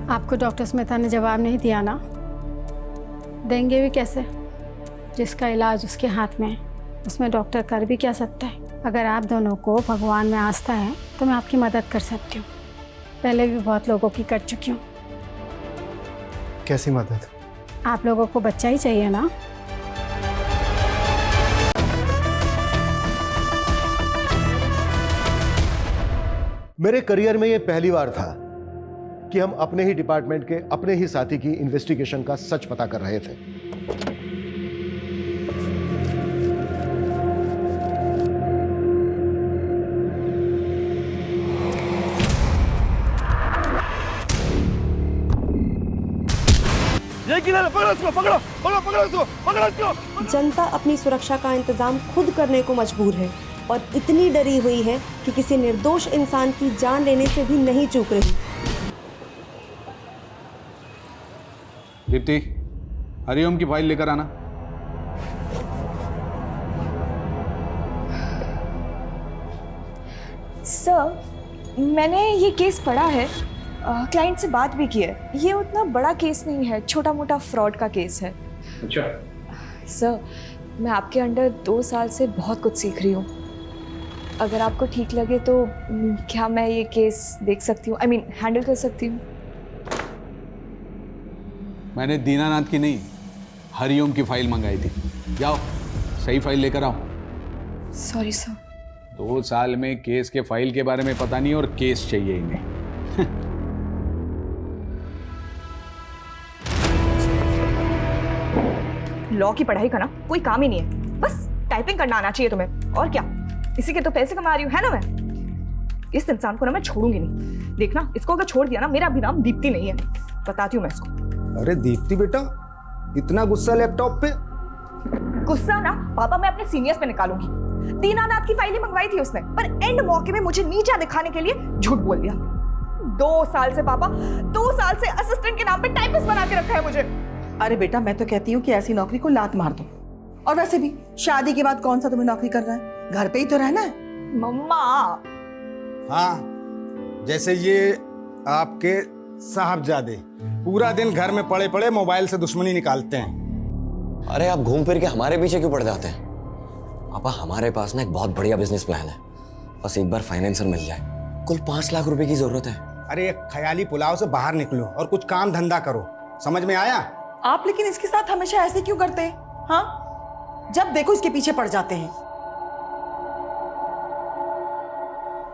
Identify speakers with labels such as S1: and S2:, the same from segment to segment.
S1: आपको डॉक्टर स्मिता ने जवाब नहीं दिया ना? देंगे भी कैसे? जिसका इलाज उसके हाथ में है, उसमें डॉक्टर कर भी क्या सकता है? अगर आप दोनों को भगवान में आस्था है तो मैं आपकी मदद कर सकती हूँ। पहले भी बहुत लोगों की कर चुकी हूँ।
S2: कैसी मदद?
S1: आप लोगों को बच्चा ही चाहिए ना?
S2: मेरे करियर में यह पहली बार था कि हम अपने ही डिपार्टमेंट के अपने ही साथी की इन्वेस्टिगेशन का सच पता कर रहे थे।
S3: ये किधर है? पकड़ो इसको, पकड़ो पकड़ो पकड़ो इसको, पकड़ो इसको।
S4: जनता अपनी सुरक्षा का इंतजाम खुद करने को मजबूर है और इतनी डरी हुई है कि किसी निर्दोष इंसान की जान लेने से भी नहीं चूक रही।
S5: दीप्ति, हरिओम की फाइल लेकर आना।
S6: सर, मैंने ये केस पढ़ा है, क्लाइंट से बात भी की है। ये उतना बड़ा केस नहीं है, छोटा मोटा फ्रॉड का केस है।
S5: अच्छा
S6: सर, मैं आपके अंडर 2 साल से बहुत कुछ सीख रही हूँ। अगर आपको ठीक लगे तो क्या मैं ये केस देख सकती हूँ, हैंडल कर सकती हूँ?
S5: मैंने दीनानाथ की नहीं, हरिओम की फाइल मंगाई थी। जाओ सही फाइल लेकर आओ।
S6: Sorry sir.
S5: 2 साल में केस के फाइल के बारे में पता नहीं और केस चाहिए इन्हें।
S6: लॉ की पढ़ाई का ना कोई काम ही नहीं है, बस टाइपिंग करना आना चाहिए तुम्हें, और क्या। इसी के तो पैसे कमा रही हूँ, है ना। मैं इस इंसान को ना मैं छोड़ूंगी नहीं। देखना, इसको अगर छोड़ दिया ना, मेरा भी नाम दीप्ति नहीं है, बताती हूँ मैं इसको।
S7: अरे दीप्ति बेटा, इतना गुस्सा लैपटॉप पे?
S6: गुस्सा ना पापा मैं अपने सीनियर्स पे निकालूंगी। दीनानाथ की फाइलें मंगवाई थी उसने, पर एंड मौके में मुझे नीचा दिखाने के लिए झूठ बोल दिया। 2 साल से पापा, 2 साल से असिस्टेंट के नाम पे टाइपिस्ट बना के रखा है मुझे।
S8: अरे बेटा, मैं तो कहती हूँ कि ऐसी नौकरी को लात मार दो। और वैसे भी शादी के बाद कौन सा तुम्हें नौकरी करना है? घर पे ही तो रहना है।
S6: मम्मा।
S7: हाँ, जैसे ये आपके साहबजादे पूरा दिन घर में पड़े पड़े मोबाइल से दुश्मनी निकालते हैं।
S9: अरे आप घूम फिर के हमारे पीछे क्यों पड़ जाते हैं? पापा, हमारे पास ना एक बहुत बढ़िया बिजनेस प्लान है, बस एक बार फाइनेंसर मिल जाए। कुल 5 लाख रुपए की जरूरत है।
S7: अरे एक ख्याली पुलाव से बाहर निकलो और कुछ काम धंधा करो, समझ में आया?
S8: आप लेकिन इसके साथ हमेशा ऐसे क्यों करते हैं? हाँ, जब देखो इसके पीछे पड़ जाते हैं।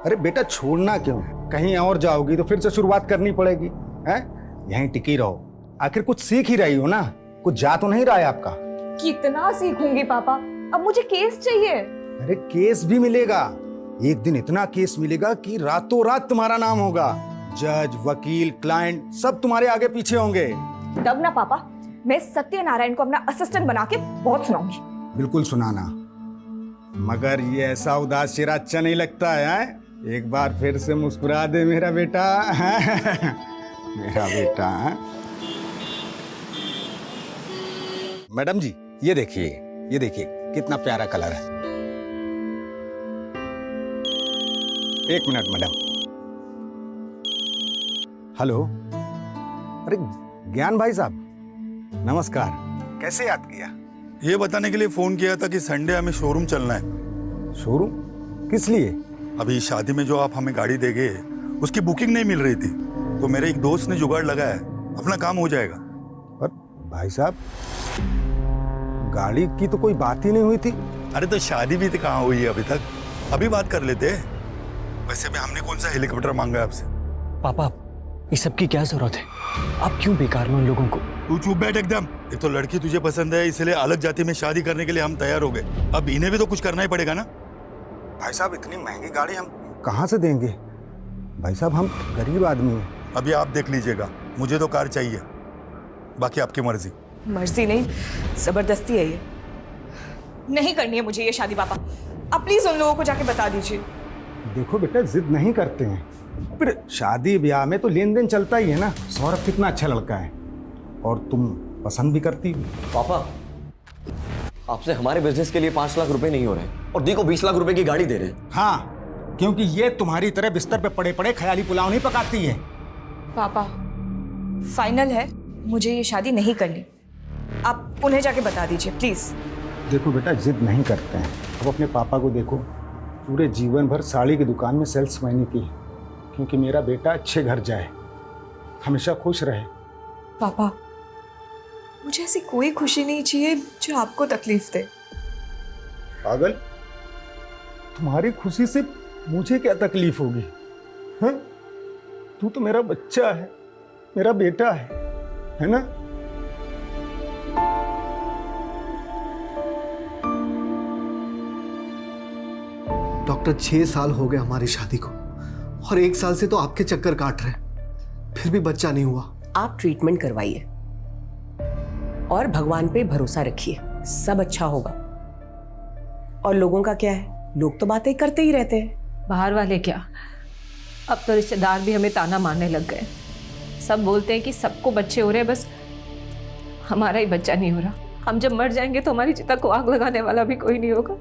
S7: अरे बेटा, छोड़ना क्यों? कहीं और जाओगी तो फिर से शुरुआत करनी पड़ेगी, हैं? यहीं टिकी रहो, आखिर कुछ सीख ही रही हो ना। कुछ जा तो नहीं रहा है आपका?
S6: कितना सीखूंगी पापा, अब मुझे केस चाहिए।
S7: अरे केस भी मिलेगा, एक दिन इतना केस मिलेगा कि रातों रात तुम्हारा नाम होगा। जज, वकील, क्लाइंट सब तुम्हारे आगे पीछे होंगे।
S6: तब ना पापा, मैं सत्यनारायण को अपना असिस्टेंट बना के बहुत सुनाऊंगी।
S7: बिल्कुल सुनाना, मगर ये ऐसा उदास चेहरा अच्छा नहीं लगता है। एक बार फिर से मुस्कुरा दे मेरा बेटा। मेरा बेटा। मैडम जी, ये देखिए कितना प्यारा कलर है। एक मिनट मैडम। हेलो, अरे ज्ञान भाई साहब, नमस्कार। कैसे याद किया?
S3: ये बताने के लिए फोन किया था कि संडे हमें शोरूम चलना है।
S7: शोरूम? किस लिए?
S3: अभी शादी में जो आप हमें गाड़ी देंगे उसकी बुकिंग नहीं मिल रही थी, तो मेरे एक दोस्त ने जुगाड़ लगाया है, अपना काम हो जाएगा।
S7: पर भाई साहब, गाड़ी की तो कोई बात ही नहीं हुई थी।
S3: अरे तो शादी भी तो कहाँ हुई है अभी तक, अभी बात कर लेते हैं। वैसे भी हमने कौन सा हेलीकॉप्टर मांगा है आपसे?
S10: पापा, इस सब की क्या जरूरत है? आप क्यों बेकार में उन लोगों को?
S3: तू चुप बैठ एकदम। एक तो लड़की तुझे पसंद है, इसलिए अलग जाति में शादी करने के लिए हम तैयार हो गए। अब इन्हें भी तो कुछ करना ही पड़ेगा ना।
S7: भाई साहब, इतनी महंगी गाड़ी हम कहाँ से देंगे? भाई साहब, हम गरीब आदमी हैं।
S3: अभी आप देख लीजिएगा, मुझे तो कार चाहिए, बाकी आपकी मर्जी।
S6: मर्जी नहीं, जबरदस्ती है ये। नहीं करनी है मुझे ये शादी पापा, आप प्लीज उन लोगों को जाके बता दीजिए।
S7: देखो बेटा, जिद नहीं करते हैं, फिर शादी ब्याह में तो लेन देन चलता ही है ना। सौरभ कितना अच्छा लड़का है और तुम पसंद भी करती हो।
S9: पापा, आपसे हमारे बिजनेस के लिए 5 लाख रुपए नहीं हो रहे और दी को 20 लाख रुपए की गाड़ी दे रहे हैं।
S7: हाँ, क्योंकि ये तुम्हारी तरह बिस्तर पे पड़े पड़े ख्याली पुलाव नहीं पकाती है।
S6: पापा, फाइनल है, मुझे ये शादी नहीं करनी। आप उन्हें जाके बता दीजिए प्लीज।
S7: देखो बेटा, जिद नहीं करते हैं। अब अपने पापा को देखो, पूरे जीवन भर साड़ी की दुकान में सेल्समैनी की, क्योंकि मेरा बेटा अच्छे घर जाए, हमेशा खुश रहे।
S6: पापा, मुझे ऐसी कोई खुशी नहीं चाहिए जो आपको तकलीफ दे।
S7: पागल, तुम्हारी खुशी से मुझे क्या तकलीफ होगी? हाँ, तू तो मेरा बच्चा है, मेरा बेटा है ना?
S11: डॉक्टर 6 साल हो गए हमारी शादी को, और 1 साल से तो आपके चक्कर काट रहे, फिर भी बच्चा नहीं हुआ।
S12: आप ट्रीटमेंट करवाइए और भगवान पे भरोसा रखिए, सब अच्छा होगा। और लोगों का क्या है, लोग तो बातें करते ही रहते हैं।
S13: बाहर वाले क्या, अब तो रिश्तेदार भी हमें ताना मारने लग गए। सब बोलते हैं कि सबको बच्चे हो रहे हैं, बस हमारा ही बच्चा नहीं हो रहा। हम जब मर जाएंगे तो हमारी चिता को आग लगाने वाला भी कोई नहीं होगा।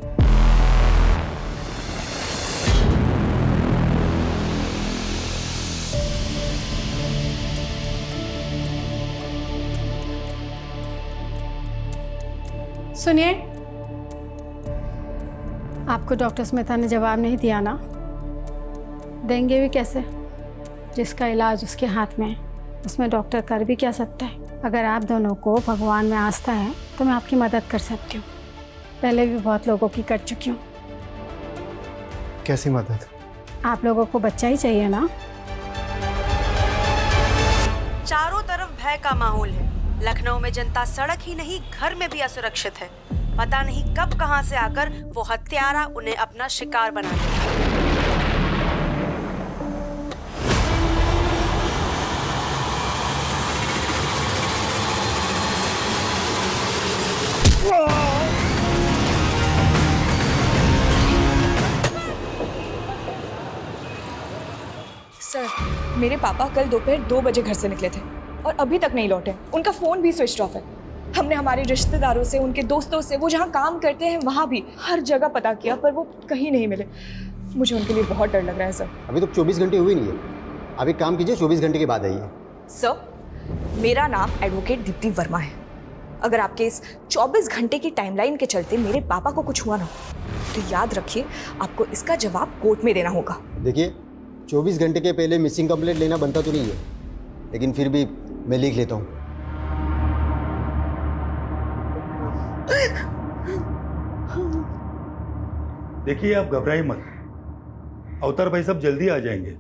S1: सुनिए, आपको डॉक्टर स्मिता ने जवाब नहीं दिया ना? देंगे भी कैसे? जिसका इलाज उसके हाथ में है, उसमें डॉक्टर कर भी क्या सकता है? अगर आप दोनों को भगवान में आस्था है तो मैं आपकी मदद कर सकती हूँ। पहले भी बहुत लोगों की कर चुकी हूँ।
S11: कैसी मदद?
S1: आप लोगों को बच्चा ही चाहिए ना?
S14: चारों तरफ भय का माहौल है। लखनऊ में जनता सड़क ही नहीं घर में भी असुरक्षित है। पता नहीं कब कहां से आकर वो हत्यारा उन्हें अपना शिकार बना ले।
S6: सर, मेरे पापा कल दोपहर 2 बजे घर से निकले थे और अभी तक नहीं लौटे। उनका फोन भी स्विच ऑफ है। हमने हमारे रिश्तेदारों से, उनके दोस्तों से, वो जहाँ काम करते हैं वहाँ भी हर जगह पता किया, पर वो कहीं नहीं मिले। मुझे उनके लिए बहुत डर लग रहा है सर।
S15: अभी तो 24 घंटे हुए नहीं है। आप एक काम कीजिए, 24 घंटे के बाद आइए।
S6: सर, मेरा नाम एडवोकेट दीप्ति वर्मा है। अगर आपके इस 24 घंटे की टाइमलाइन के चलते मेरे पापा को कुछ हुआ ना, तो याद रखिए आपको इसका जवाब कोर्ट में देना होगा।
S15: देखिए, 24 घंटे के पहले मिसिंग कंप्लेंट लेना बनता तो नहीं है, लेकिन फिर भी मैं लिख लेता हूँ।
S3: देखिए, आप घबराइए मत, अवतार भाई साहब जल्दी आ जाएंगे।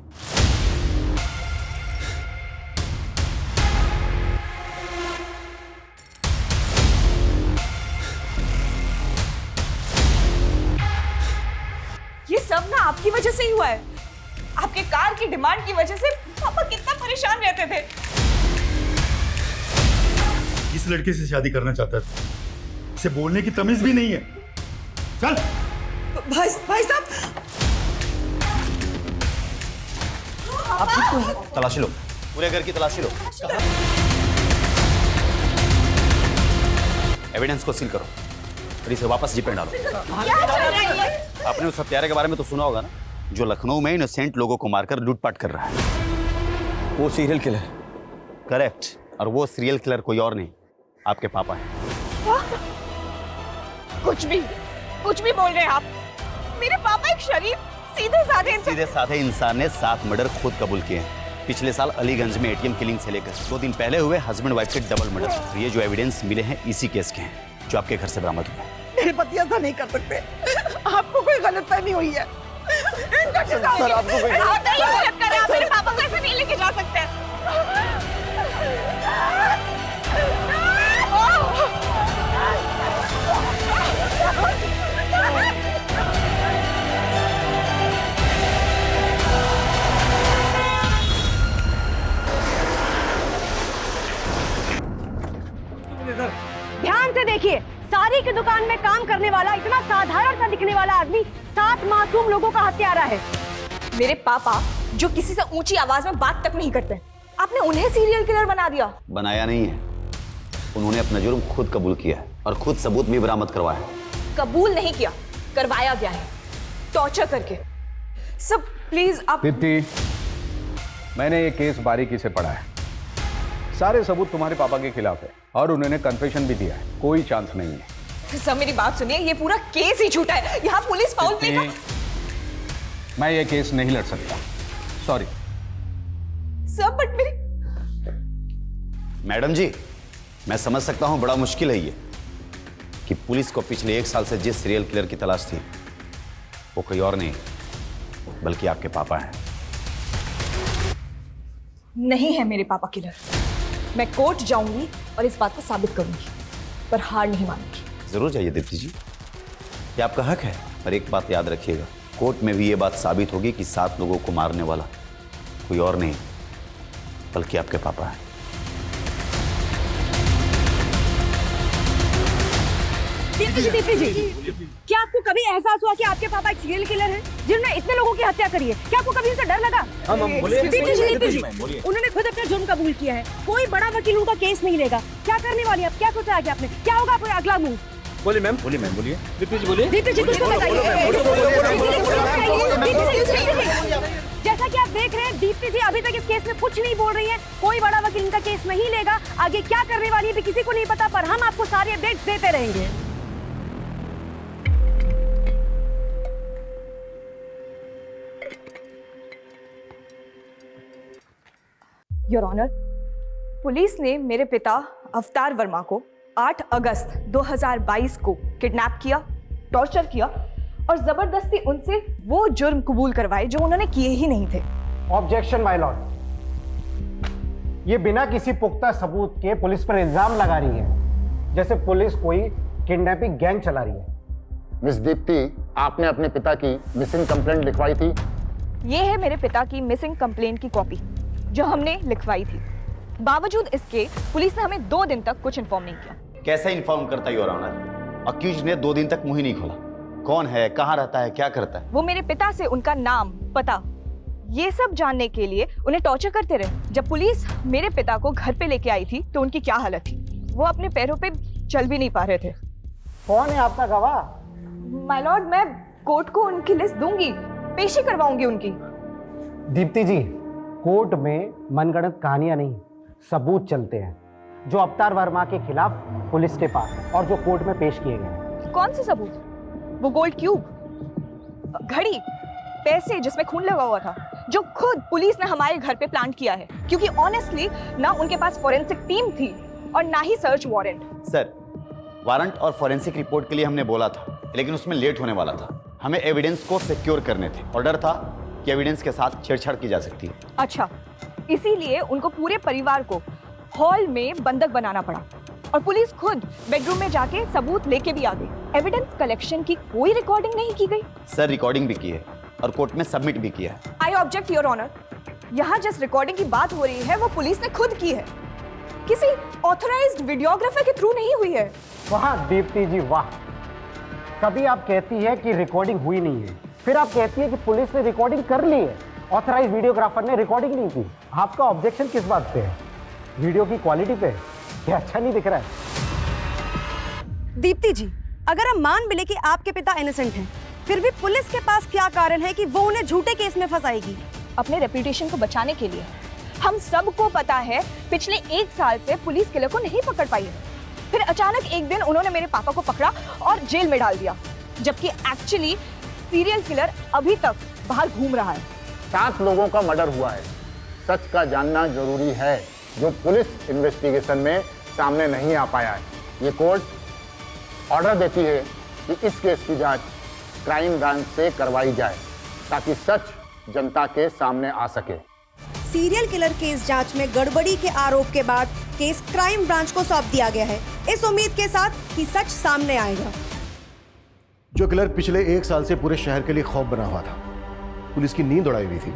S6: ये सब ना आपकी वजह से ही हुआ है। आपके कार की डिमांड की वजह से पापा कितना परेशान रहते थे।
S3: इस लड़के से शादी करना चाहता था, इसे बोलने की तमीज भी नहीं है। चल
S8: भाई साहब,
S16: आप तलाशी लो, पूरे घर की तलाशी लो। एविडेंस को सील करो और इसे वापस जीप में डालो। आपने उस हत्यारे के बारे में तो सुना होगा ना, जो लखनऊ में इनोसेंट लोगों को मारकर लूटपाट कर रहा है।
S9: वो सीरियल किलर।
S16: करेक्ट, और वो सीरियल किलर कोई और नहीं, आपके पापा हैं।
S6: कुछ भी बोल रहे हैं आप। मेरे पापा एक शरीफ सीधे साधे
S16: इंसान ने 7 मर्डर खुद कबूल किए हैं। पिछले साल अलीगंज में एटीएम किलिंग से लेकर 2 दिन पहले हुए हस्बैंड वाइफ के डबल मर्डर, ये जो एविडेंस मिले हैं इसी केस के हैं, जो आपके घर से बरामद हुए।
S8: मेरे पति ऐसा नहीं कर सकते। आपको कोई गलतफहमी हुई है।
S6: सर, आपको कोई आप मेरे पापा को ऐसे नहीं लेके जा सकते।
S14: ध्यान से देखिए, साड़ी की दुकान में काम करने वाला इतना साधारण सा दिखने वाला आदमी 7 मासूम लोगों का हत्यारा है।
S6: मेरे पापा जो किसी से ऊंची आवाज में बात तक नहीं करते, आपने उन्हें सीरियल किलर बना दिया।
S16: बनाया नहीं है, उन्होंने अपना जुर्म खुद कबूल किया है और खुद सबूत भी बरामद करवाया है।
S6: कबूल नहीं किया, करवाया गया है, टॉर्चर करके। सब प्लीज आप।
S5: दीप्ति, मैंने ये केस बारीकी से पढ़ा है। सारे सबूत तुम्हारे पापा के खिलाफ है और उन्होंने कन्फेशन भी दिया है, कोई चांस नहीं है।
S6: सर मेरी बात सुनिए, ये पूरा केस ही झूठा है। यहाँ पुलिस फाउल प्ले का।
S5: मैं ये केस नहीं लड़ सकता, सॉरी।
S6: सर बट मेरी।
S16: मैडम जी, मैं समझ सकता हूं बड़ा मुश्किल है ये कि पुलिस को पिछले 1 साल से जिस सीरियल किलर की तलाश थी वो कोई और नहीं बल्कि आपके पापा हैं।
S6: नहीं है मेरे पापा किलर। मैं कोर्ट जाऊंगी और इस बात को साबित करूंगी, पर हार नहीं मानूंगी।
S16: जरूर जाइए दीप्ति जी, ये आपका हक है, पर एक बात याद रखिएगा, कोर्ट में भी ये बात साबित होगी कि 7 लोगों को मारने वाला कोई और नहीं बल्कि आपके पापा हैं।
S4: दीप्ति जी, क्या आपको कभी एहसास हुआ कि आपके पापा एक सीरियल किलर हैं जिन्होंने इतने लोगों की हत्या करी है? क्या आपको कभी उनसे डर लगा? दीप्ति जी, उन्होंने खुद अपना जुर्म कबूल किया है, कोई बड़ा वकील उनका केस नहीं लेगा। क्या करने वाली आप? क्या सोचा है आपने? क्या होगा आपका अगला मूव?
S10: बोलिए मैम, बोलिए।
S4: दीप्ति जी कुछ तो बताइए। जैसा कि आप देख रहे हैं, दीप्ति जी अभी तक इस केस में कुछ नहीं बोल रही हैं। कोई बड़ा वकील इनका केस नहीं लेगा। आगे क्या करने वाली है भी किसी को नहीं पता, पर हम आपको सारे अपडेट्स देते रहेंगे।
S6: योर ऑनर, पुलिस ने मेरे पिता अवतार वर्मा को 8 अगस्त 2022 को किडनैप किया, टॉर्चर किया और जबरदस्ती उनसे वो जुर्म कबूल करवाए जो उन्होंने किए ही नहीं थे।
S17: ऑब्जेक्शन माय लॉर्ड, ये बिना किसी पुख्ता सबूत के पुलिस पर इल्जाम लगा रही है, जैसे पुलिस कोई किडनैपिंग गैंग चला रही है।
S18: मिस दीप्ति, आपने अपने पिता की मिसिंग कंप्लेंट लिखवाई थी?
S6: ये है मेरे पिता की मिसिंग कंप्लेंट की कॉपी जो हमने लिखवाई थी। बावजूद इसके पुलिस ने हमें 2 दिन तक कुछ इन्फॉर्म नहीं किया।
S16: कैसे इन्फॉर्म करता योर ऑनर? अक्यूज्ड ने 2 दिन तक मुंह ही नहीं खोला। कौन है, कहाँ रहता है, क्या करता है?
S6: वो मेरे पिता से उनका नाम, पता, ये सब जानने के लिए उन्हें टॉर्चर करते रहे। जब पुलिस मेरे पिता को घर पे लेके आई थी तो उनकी क्या हालत थी, वो अपने पैरों पे चल भी नहीं पा रहे थे।
S17: कौन है आपका गवाह?
S6: माय लॉर्ड, मैं कोर्ट को उनकी लिस्ट दूंगी, पेशी करवाऊंगी उनकी।
S17: दीप्ति जी, कोर्ट में मनगढ़ंत कहानियां नहीं, सबूत चलते हैं जो अवतार वर्मा के खिलाफ पुलिस के पास और जो कोर्ट में पेश किए गए।
S6: कौन से सबूत? वो गोल्ड क्यूब, घड़ी, पैसे जिसमें खून लगा हुआ था, जो खुद पुलिस ने हमारे घर पे प्लांट किया है, क्योंकि ऑनेस्टली ना उनके पास फॉरेंसिक टीम थी और ना ही सर्च वारंट।
S16: सर, वारंट और फॉरेंसिक रिपोर्ट के लिए हमने बोला था, लेकिन उसमें लेट होने वाला था। हमें एविडेंस को सिक्योर करने थे और डर था कि एविडेंस के साथ छेड़छाड़ की जा सकती है।
S6: अच्छा, इसीलिए उनको पूरे परिवार को हॉल में बंधक बनाना पड़ा और पुलिस खुद बेडरूम में जाके सबूत लेके भी आ गई। एविडेंस कलेक्शन की कोई रिकॉर्डिंग नहीं की गई।
S16: सर, रिकॉर्डिंग भी की है और कोर्ट में सबमिट भी किया है।
S6: आई ऑब्जेक्ट योर ऑनर, यहाँ जिस रिकॉर्डिंग की बात हो रही है वो पुलिस ने खुद की है, किसी ऑथराइज्ड वीडियोग्राफर के थ्रू नहीं हुई है।
S17: वाह दीप्ति जी वाह, कभी आप कहती है कि रिकॉर्डिंग हुई नहीं है, फिर आप कहती है कि पुलिस ने रिकॉर्डिंग कर ली है, ऑथराइज्ड वीडियोग्राफर ने रिकॉर्डिंग नहीं की। आपका ऑब्जेक्शन किस बात पे है? वीडियो की क्वालिटी पे? ये अच्छा नहीं दिख रहा है।
S4: दीप्ति जी, अगर हम मान भी ले कि आपके पिता इनोसेंट हैं, फिर भी पुलिस के पास क्या कारण है कि वो उन्हें झूठे केस में फंसाएगी?
S6: अपने रेपुटेशन को बचाने के लिए। हम सबको पता है पिछले 1 साल से पुलिस किलर को नहीं पकड़ पाई है। फिर अचानक एक दिन उन्होंने मेरे पापा को पकड़ा और जेल में डाल दिया, जबकि एक्चुअली सीरियल किलर अभी तक बाहर घूम रहा है।
S18: 7 लोगों का मर्डर हुआ है, सच का जानना जरूरी है, जो पुलिस इन्वेस्टिगेशन में सामने नहीं आ पाया है। ये कोर्ट ऑर्डर देती है कि इस केस की जांच क्राइम ब्रांच से करवाई जाए ताकि सच जनता के सामने आ सके।
S4: सीरियल किलर केस जांच में गड़बड़ी के आरोप के बाद केस क्राइम ब्रांच को सौंप दिया गया है, इस उम्मीद के साथ कि सच सामने आएगा।
S2: जो किलर पिछले 1 साल से पूरे शहर के लिए खौफ बना हुआ था, पुलिस की नींद उड़ाई हुई थी,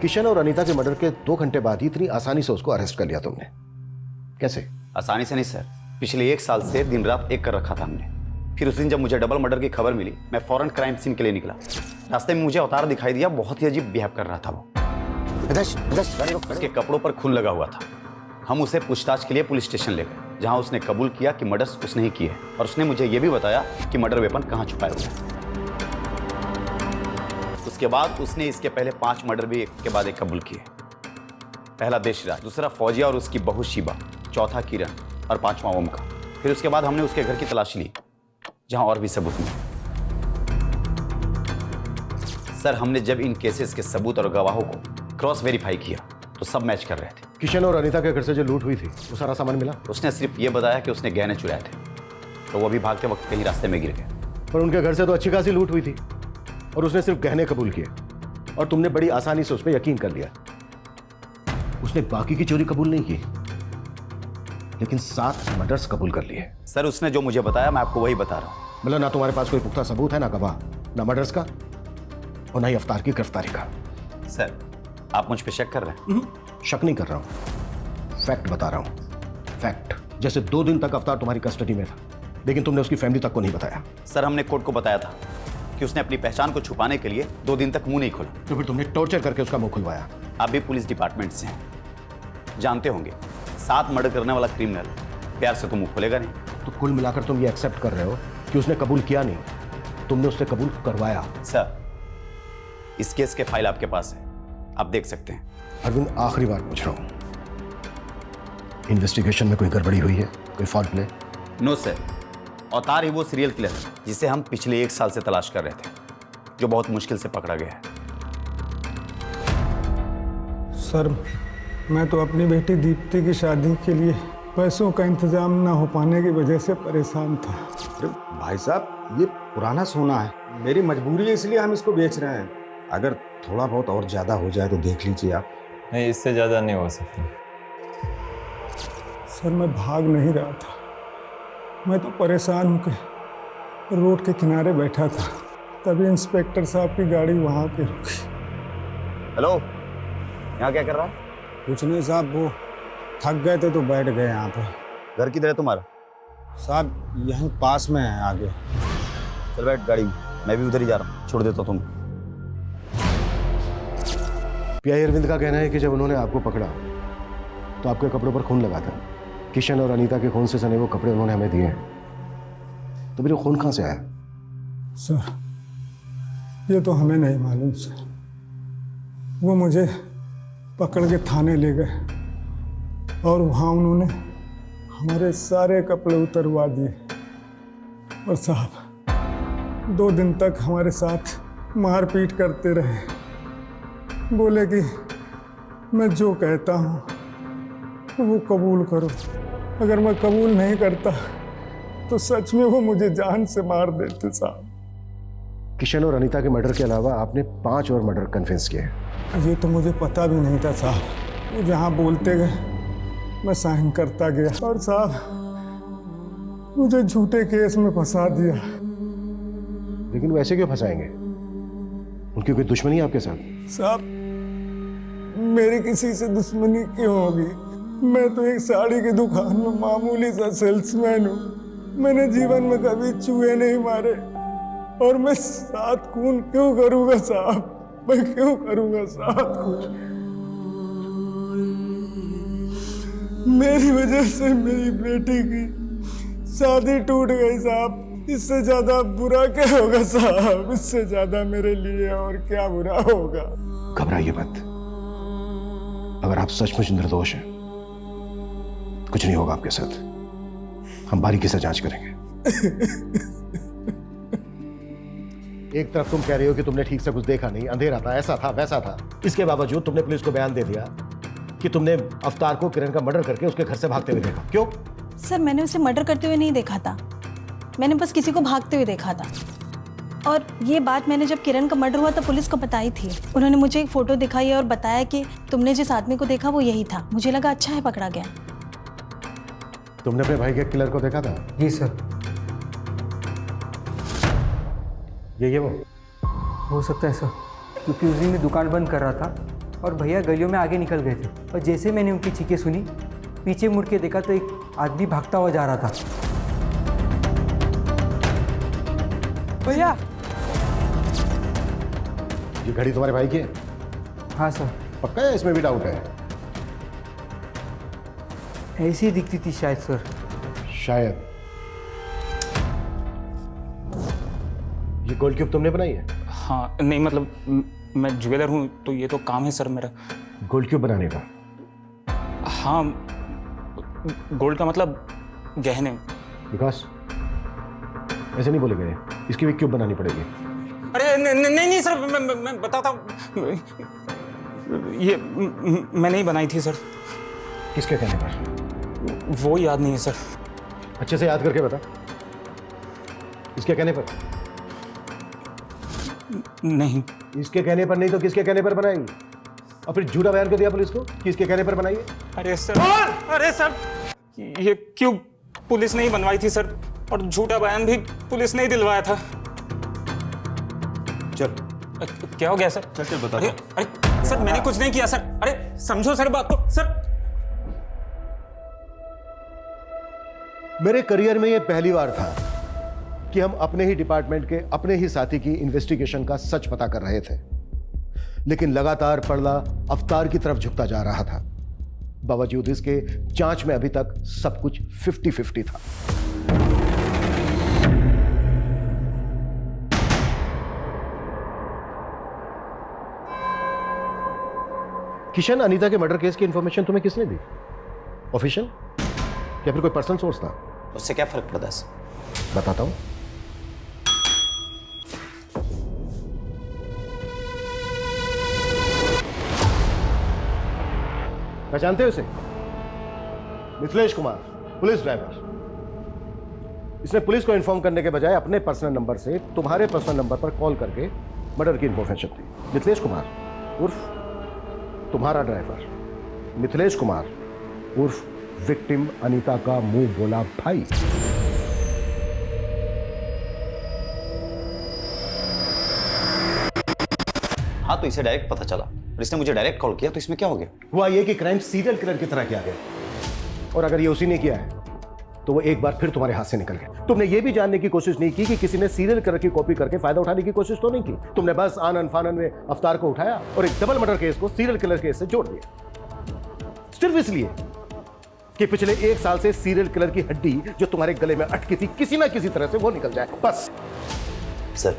S2: किशन और अनीता के मर्डर के 2 घंटे बाद ही इतनी आसानी से उसको अरेस्ट कर लिया तुमने, कैसे?
S16: आसानी से नहीं सर, पिछले 1 साल से दिन रात एक कर रखा था हमने। फिर उस दिन जब मुझे डबल मर्डर की खबर मिली, मैं फौरन क्राइम सीन के लिए निकला। रास्ते में मुझे अवतार दिखाई दिया, बहुत ही अजीब बिहेव कर रहा था वो। उसके कपड़ों पर खून लगा हुआ था। हम उसे पूछताछ के लिए पुलिस स्टेशन ले गए, जहां उसने कबूल किया कि मर्डर्स उसने ही किए हैं, और उसने मुझे यह भी बताया कि मर्डर वेपन कहां छुपाया हुआ है। उसके बाद उसने इसके पहले 5 मर्डर भी एक के बाद एक कबूल किए। पहला देशराज, दूसरा फौजिया और उसकी बहू शिबा, चौथा किरण और पांचवा ओमकार। फिर उसके बाद हमने उसके घर की तलाशी ली जहां और भी सबूत मिले। सर, हमने जब इन केसेस के सबूत और गवाहों को क्रॉस वेरीफाई किया तो सब मैच कर रहे थे।
S2: किशन और अनीता के घर से जो लूट हुई थी वो सारा सामान मिला?
S16: उसने सिर्फ ये बताया कि उसने गहने चुराए थे, तो वो अभी भागते वक्त कहीं रास्ते में गिर गए।
S2: पर उनके घर से तो अच्छी खासी लूट हुई थी और उसने सिर्फ गहने कबूल किए और तुमने बड़ी आसानी से उस पर यकीन कर लिया। उसने बाकी की चोरी कबूल नहीं की, लेकिन 7 मर्डर्स कबूल कर लिए।
S16: सर, उसने जो मुझे बताया मैं आपको वही बता रहा हूँ।
S2: मतलब ना तुम्हारे पास कोई पुख्ता सबूत है, ना गवाह, ना मर्डर्स का और ना ही अवतार की गिरफ्तारी का।
S16: सर, आप मुझ पे शक कर रहे हैं?
S2: शक नहीं कर रहा हूं, फैक्ट बता रहा हूं। फैक्ट। जैसे 2 दिन तक अवतार तुम्हारी कस्टडी में था, लेकिन तुमने उसकी फैमिली तक को नहीं बताया।
S16: सर, हमने कोर्ट को बताया था कि उसने अपनी पहचान को छुपाने के लिए 2 दिन तक मुंह नहीं खोला।
S2: तो फिर तुमने टॉर्चर करके उसका मुंह खुलवाया।
S16: आप भी पुलिस डिपार्टमेंट से हैं, जानते होंगे 7 मर्डर करने वाला क्रिमिनल प्यार से तो मुंह खोलेगा नहीं।
S2: तो कुल मिलाकर तुम ये एक्सेप्ट कर रहे हो कि उसने कबूल किया नहीं, तुमने उससे कबूल करवाया।
S16: सर, इस केस के फाइल आपके पास है, आप देख सकते हैं।
S2: अरविंद, आखिरी बार पूछ रहा हूं, इन्वेस्टिगेशन में कोई गड़बड़ी हुई है, कोई फॉल्ट प्ले?
S16: नो सर, अवतार ही वो सीरियल किलर है जिसे हम पिछले 1 साल से तलाश कर रहे थे, जो बहुत मुश्किल से पकड़ा गया है।
S7: सर, मैं तो अपनी बेटी दीप्ति की शादी के लिए पैसों का इंतजाम ना हो पाने की वजह से परेशान था।
S18: अरे भाई साहब, ये पुराना सोना है, मेरी मजबूरी है इसलिए हम इसको बेच रहे हैं। अगर थोड़ा बहुत और ज़्यादा हो जाए तो देख लीजिए आप।
S19: नहीं, इससे ज़्यादा नहीं हो सकता।
S7: सर, मैं भाग नहीं रहा था, मैं तो परेशान होकर रोड के किनारे बैठा था, तभी इंस्पेक्टर साहब की गाड़ी वहाँ पे रुकी।
S16: हेलो, यहाँ क्या कर रहा है?
S7: कुछ नहीं साहब, वो थक गए थे तो बैठ गए यहाँ पे।
S16: घर किधर है तुम्हारा?
S7: साहब, यहीं पास में है आगे।
S16: चल बैठ गाड़ी में, मैं भी उधर ही जा रहा हूँ, छोड़ देता तुम।
S2: पीआई अरविंद का कहना है कि जब उन्होंने आपको पकड़ा तो आपके कपड़ों पर खून लगा था। किशन और अनीता के खून से सने वो कपड़े उन्होंने हमें दिए हैं, तो फिर वो खून कहाँ से आया?
S7: सर, ये तो हमें नहीं मालूम सर। वो मुझे पकड़ के थाने ले गए और वहाँ उन्होंने हमारे सारे कपड़े उतरवा दिए और साहब 2 दिन तक हमारे साथ मारपीट करते रहे। बोले कि मैं जो कहता हूँ वो कबूल करो, अगर मैं कबूल नहीं करता तो सच में वो मुझे जान से मार देते साहब।
S2: किशन और अनीता के मर्डर के अलावा आपने 5 और मर्डर कन्फेस किए।
S7: ये तो मुझे पता भी नहीं था साहब, वो जहाँ बोलते गए मैं साइन करता गया और साहब मुझे झूठे केस में फंसा दिया।
S2: लेकिन वैसे क्यों फंसाएंगे? उनकी कोई दुश्मनी है आपके साथ?
S7: साहब, मेरी किसी से दुश्मनी क्यों होगी? मैं तो एक साड़ी की दुकान में मामूली सा सेल्समैन हूँ। मैंने जीवन में कभी चूहे नहीं मारे और मैं 7 खून क्यों करूँगा साहब? मैं क्यों करूँगा 7 खून? मेरी वजह से मेरी बेटी की शादी टूट गई साहब। इससे ज्यादा बुरा क्या होगा साहब? इससे ज्यादा मेरे लिए और क्या बुरा होगा?
S2: घबराइए मत, अगर आप सचमुच निर्दोष हैं कुछ नहीं होगा आपके साथ, हम बारीकी से जांच करेंगे। एक तरफ तुम कह रहे हो कि तुमने ठीक से कुछ देखा नहीं, अंधेरा था, ऐसा था वैसा था, इसके बावजूद तुमने पुलिस को बयान दे दिया कि तुमने अवतार को किरण का मर्डर करके उसके घर से भागते हुए देखा। क्यों?
S20: सर, मैंने उसे मर्डर करते हुए नहीं देखा था, मैंने बस किसी को भागते हुए देखा था। और ये बात मैंने जब किरण का मर्डर हुआ तब पुलिस को बताई थी। उन्होंने मुझे एक फ़ोटो दिखाई और बताया कि तुमने जिस आदमी को देखा वो यही था। मुझे लगा अच्छा है पकड़ा गया।
S2: तुमने अपने भाई के किलर को देखा था?
S10: जी सर।
S2: ये वो
S10: हो सकता है सर, क्योंकि उस दिन मैं दुकान बंद कर रहा था और भैया गलियों में आगे निकल गए थे और जैसे मैंने उनकी चीखें सुनी, पीछे मुड़ के देखा तो एक आदमी भागता हुआ जा रहा था। भैया,
S2: ये घड़ी तुम्हारे भाई की है?
S10: हाँ सर।
S2: पक्का है? इसमें भी डाउट है?
S10: ऐसी ही दिखती थी शायद सर।
S2: शायद। ये गोल्ड क्यूब तुमने बनाई है?
S21: हाँ, नहीं मतलब मैं ज्वेलर हूँ तो ये तो काम है सर मेरा।
S2: गोल्ड क्यूब बनाने का
S21: हाँ, गोल्ड का मतलब गहने।
S2: विकास, ऐसे नहीं बोले गए, इसकी भी क्यूब बनानी पड़ेगी।
S21: अरे नहीं सर, मैं बताता हूँ, ये मैं नहीं बनाई थी सर।
S2: किसके कहने पर?
S21: वो याद नहीं है सर।
S2: अच्छे से याद करके बता। इसके कहने पर?
S21: नहीं।
S2: इसके कहने पर नहीं तो किसके कहने पर बनाएंगे? और फिर झूठा बयान कर दिया पुलिस को कि इसके कहने पर बनाइए।
S21: अरे सर, ये क्यों पुलिस ने ही बनवाई थी सर, और झूठा बयान भी पुलिस ने ही दिलवाया था।
S2: चल।
S21: क्या हो गया सर?
S2: चल बता।
S21: अरे सर, मैंने कुछ नहीं किया सर। अरे समझो सर बात को सर।
S2: मेरे करियर में यह पहली बार था कि हम अपने ही डिपार्टमेंट के अपने ही साथी की इन्वेस्टिगेशन का सच पता कर रहे थे, लेकिन लगातार पड़ला अवतार की तरफ झुकता जा रहा था। बावजूद इसके जांच में अभी तक सब कुछ 50-50 था। किशन, अनीता के मर्डर केस की इंफॉर्मेशन तुम्हें किसने दी? ऑफिशियल या फिर कोई पर्सनल सोर्स था?
S16: उससे क्या फर्क पड़ता है सर?
S2: बताता हूं। पहचानते हो इसे? Mithilesh Kumar, police driver. इसने पुलिस को इन्फॉर्म करने के बजाय अपने पर्सनल नंबर से तुम्हारे पर्सनल नंबर पर कॉल करके मर्डर की इंफॉर्मेशन दी। मिथिलेश कुमार उर्फ तुम्हारा ड्राइवर, मिथिलेश कुमार उर्फ विक्टिम अनीता का मुंह बोला भाई।
S16: हाँ, तो इसे डायरेक्ट पता चला और इसने मुझे डायरेक्ट कॉल किया, तो इसमें क्या हो गया?
S2: हुआ ये कि क्राइम सीरियल किलर की तरह किया गया, और अगर ये उसी ने किया है तो वो एक बार फिर तुम्हारे हाथ से निकल गया। तुमने ये भी जानने की कोशिश नहीं की कि किसी ने सीरियल किलर की कॉपी करके फायदा उठाने की कोशिश तो नहीं की। तुमने बस आनन फानन में अवतार को उठाया और एक डबल मर्डर केस को सीरियल किलर केस से जोड़ दिया, सिर्फ इसलिए कि पिछले 1 साल से सीरियल किलर की हड्डी जो तुम्हारे गले में अटकी थी किसी ना किसी तरह से वो निकल जाए, बस।
S16: सर,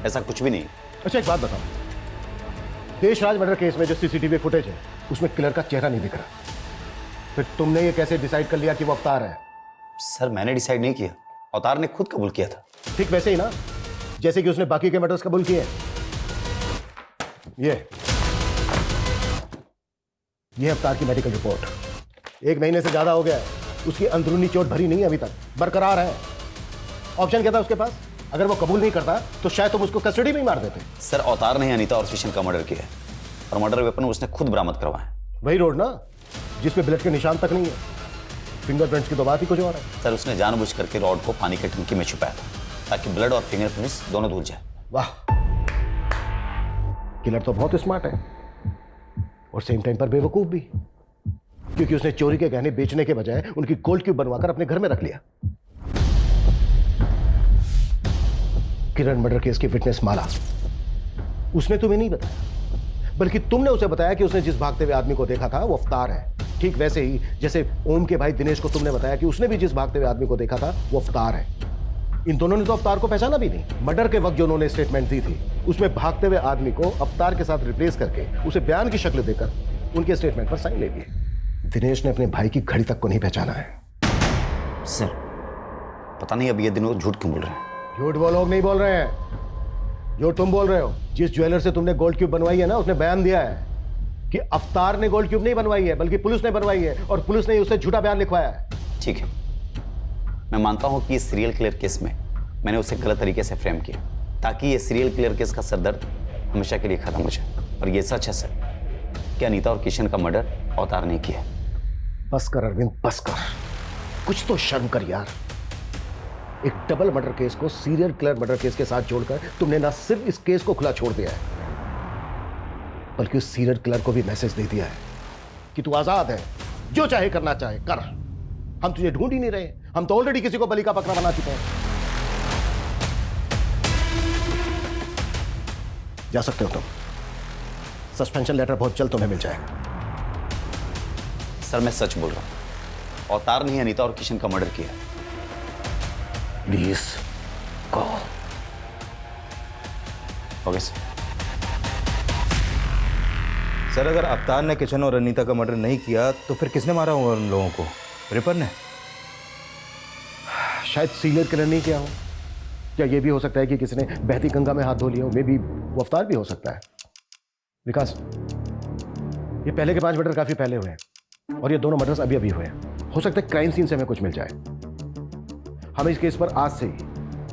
S16: ऐसा कुछ भी नहीं।
S2: अच्छा, एक बात बताओ, देशराज मर्डर केस में जो सीसीटीवी फुटेज है उसमें किलर का चेहरा नहीं दिख रहा, फिर तुमने ये कैसे डिसाइड कर लिया कि वो अवतार है?
S16: सर, मैंने डिसाइड नहीं किया, अवतार ने खुद कबूल किया था।
S2: ठीक वैसे ही ना, जैसे कि उसने बाकी के मर्डर्स कबूल किए। ये अवतार की मेडिकल रिपोर्ट 1 महीने से ज्यादा हो गया है, उसकी अंदरूनी चोट भरी नहीं, अभी तक बरकरार है। ऑप्शन क्या था उसके पास? अगर वो कबूल नहीं करता तो शायद तुम उसको कस्टडी में ही मार देते।
S16: सर, अवतार ने अनीता और किशन का मर्डर किया है और मर्डर वेपन उसने खुद बरामद करवाया।
S2: वही रोड ना जिसमें ब्लड के निशान तक नहीं है, फिंगरप्रिंट्स की तो बात ही कुछ और है।
S16: सर, उसने जानबूझ करके रॉड को पानी की टंकी में छुपाया था ताकि ब्लड और फिंगरप्रिंट्स दोनों धुल जाए।
S2: वाह, किलर तो बहुत स्मार्ट है और सेम टाइम पर बेवकूफ भी, क्योंकि उसने चोरी के गहने बेचने के बजाय उनकी गोल्ड क्यूब बनवाकर अपने घर में रख लिया। किरण मर्डर केस की विटनेस माला, उसने तुम्हें नहीं बताया, बल्कि तुमने उसे बताया कि उसने जिस भागते हुए आदमी को देखा था वो अवतार है। ठीक वैसे ही जैसे ओम के भाई दिनेश को तुमने बताया कि उसने भी जिस भागते हुए आदमी को देखा था वो अवतार है। इन दोनों ने तो अवतार को पहचाना भी नहीं। मर्डर के वक्त जो उन्होंने स्टेटमेंट दी थी उसमें भागते हुए आदमी को अवतार के साथ रिप्लेस करके उसे बयान की शक्ल देकर उनके स्टेटमेंट पर साइन ले लिए। दिनेश ने अपने भाई की घड़ी तक को नहीं पहचाना है।
S16: सर, पता नहीं अब ये दिनों झूठ क्यों बोल रहे हैं।
S2: झूठ वो लोग नहीं बोल रहे हैं जो तुम बोल रहे हो। जिस ज्वेलर से तुमने गोल्ड क्यूब बनवाई है ना, उसने बयान दिया है कि अवतार ने गोल्ड क्यूब नहीं बनवाई है बल्कि पुलिस ने बनवाई है, और पुलिस ने उसे झूठा बयान लिखवाया है।
S16: ठीक है, मैं मानता हूं कि इस सीरियल किलर केस में मैंने उसे गलत तरीके से फ्रेम किया ताकि ये सीरियल किलर केस का सरदर्द हमेशा के लिए खत्म हो जाए। और ये सच है सर कि अनीता और किशन का मर्डर अवतार ने किया।
S2: बस कर अरविंद, बस कर, कुछ तो शर्म कर यार। एक डबल मर्डर केस को सीरियल किलर मर्डर केस के साथ जोड़कर तुमने ना सिर्फ इस केस को खुला छोड़ दिया है बल्कि उस सीरियल किलर को भी मैसेज दे दिया है कि तू आजाद है, जो चाहे करना चाहे कर, हम तुझे ढूंढ ही नहीं रहे, हम तो ऑलरेडी किसी को बलि का बकरा बना चुके हैं। जा सकते हो तुम, सस्पेंशन लेटर बहुत जल्द तुम्हें मिल जाएगा।
S16: सर, मैं सच बोल रहा हूं, अवतार ने अनीता और किशन का मर्डर किया।
S2: Please go.
S16: Okay sir.
S12: Sir अगर अवतार ने किशन और अनीता का मर्डर नहीं किया तो फिर किसने मारा होगा उन लोगों को? रिपर ने?
S2: शायद सीरियल किलर नहीं किया हो, या ये भी हो सकता है कि किसी ने बहती गंगा में हाथ धो लिया हो। मे बी वो अवतार भी हो सकता है। विकास, ये पहले के 5 मर्डर काफी पहले हुए हैं और ये दोनों मर्डर्स अभी अभी हुए हैं। हो सकता है क्राइम सीन से हमें कुछ मिल जाए। हमें इस केस पर आज से ही,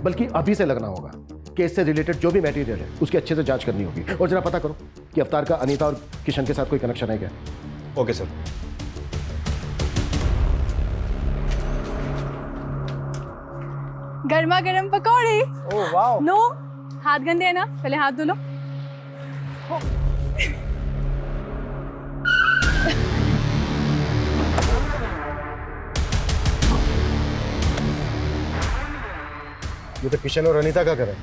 S2: बल्कि अभी से लगना होगा। केस से रिलेटेड जो भी मटेरियल है उसकी अच्छे से जांच करनी होगी और जरा पता करो कि अवतार का अनीता और किशन के साथ कोई कनेक्शन है क्या।
S12: Okay sir.
S22: गर्मा गर्म पकौड़े।
S17: ओह वाह।
S22: नो, हाथ गंदे है ना, पहले हाथ धो लो।
S2: ये तो किशन और अनीता का घर है,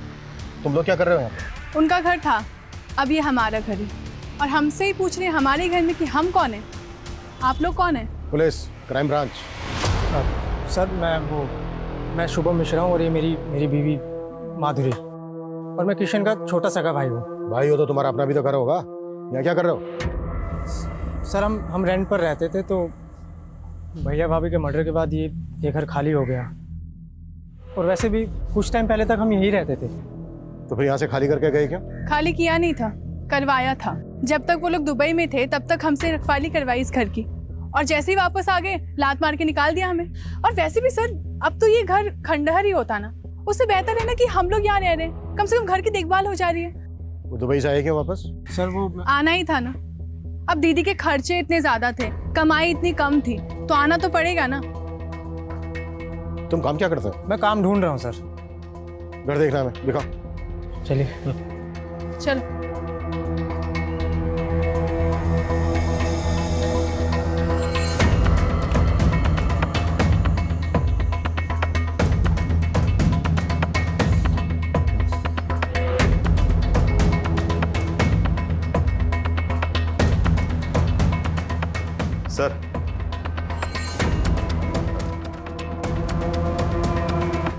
S2: तुम लोग क्या कर रहे हो यहाँ पे?
S22: उनका घर था, अब ये हमारा घर है और हमसे ही पूछ रहे हैं हमारे घर में कि हम कौन है। आप लोग कौन है?
S2: Police, crime branch.
S10: सर मैं शुभम मिश्रा हूँ और ये मेरी बीवी माधुरी, और मैं किशन का छोटा सगा भाई हूँ।
S2: भाई हो तो तुम्हारा अपना भी तो घर होगा, यहाँ क्या कर रहे हो?
S10: सर हम रेंट पर रहते थे, तो भैया भाभी के मर्डर के बाद ये घर खाली हो गया, और वैसे भी कुछ टाइम पहले तक हम यहीं रहते थे।
S2: तो फिर यहाँ से खाली करके गए क्यों?
S22: खाली किया नहीं था, करवाया था। जब तक वो लोग दुबई में थे तब तक हमसे रखवाली करवाई इस घर की, और जैसे ही वापस आ गए लात मार के निकाल दिया हमें। और वैसे भी सर, अब तो ये घर खंडहर ही होता ना, उससे बेहतर है ना कि हम लोग यहाँ रह रहे हैं, कम से कम घर की देखभाल हो जा रही है।
S2: वो दुबई से आए क्यों वापस?
S10: सर वो
S22: आना ही था ना, अब दीदी के खर्चे इतने ज्यादा थे, कमाई इतनी कम थी, तो आना तो पड़ेगा ना।
S2: तुम काम क्या करते हो?
S10: मैं काम ढूंढ रहा हूँ सर।
S2: घर देखना है, दिखाओ।
S10: चलिए
S22: चल।
S12: सर,